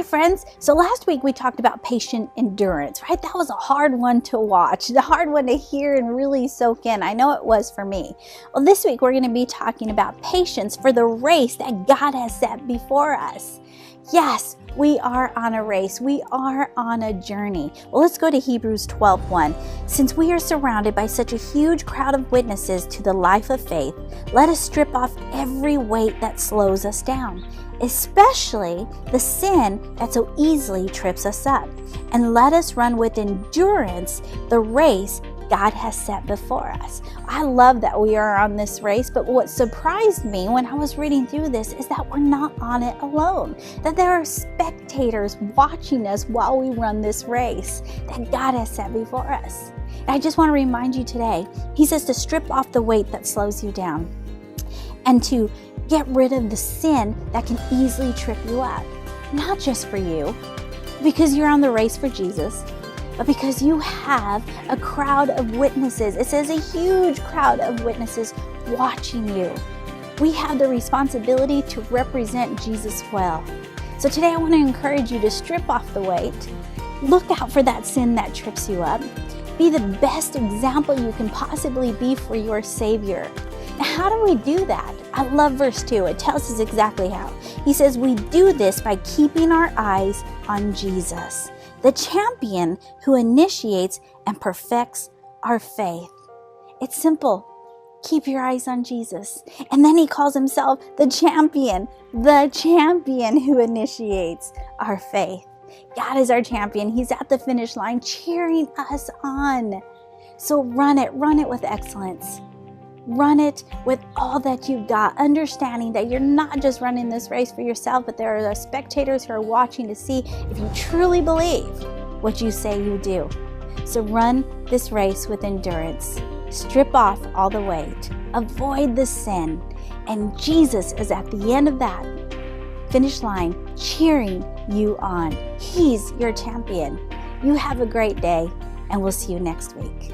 Hi friends. So last week we talked about patient endurance, right? That was a hard one to watch, the hard one to hear and really soak in. I know it was for me. Well, this week we're going to be talking about patience for the race that God has set before us. Yes, we are on a race. We are on a journey. Well, let's go to Hebrews 12:1. Since we are surrounded by such a huge crowd of witnesses to the life of faith, let us strip off every weight that slows us down, especially the sin that so easily trips us up, and let us run with endurance the race God has set before us. I love that we are on this race, but what surprised me when I was reading through this is that we're not on it alone, that there are spectators watching us while we run this race that God has set before us. And I just want to remind you today, He says to strip off the weight that slows you down and to get rid of the sin that can easily trip you up. Not just for you, because you're on the race for Jesus, but because you have a crowd of witnesses. It says a huge crowd of witnesses watching you. We have the responsibility to represent Jesus well. So today I want to encourage you to strip off the weight. Look out for that sin that trips you up. Be the best example you can possibly be for your Savior. Now, how do we do that? I love verse 2. It tells us exactly how. He says we do this by keeping our eyes on Jesus, the champion who initiates and perfects our faith. It's simple. Keep your eyes on Jesus. And then he calls himself the champion who initiates our faith. God is our champion. He's at the finish line cheering us on. So run it with excellence. Run it with all that you've got, understanding that you're not just running this race for yourself, but there are spectators who are watching to see if you truly believe what you say you do. So run this race with endurance. Strip off all the weight. Avoid the sin. And Jesus is at the end of that finish line cheering you on. He's your champion. You have a great day, and we'll see you next week.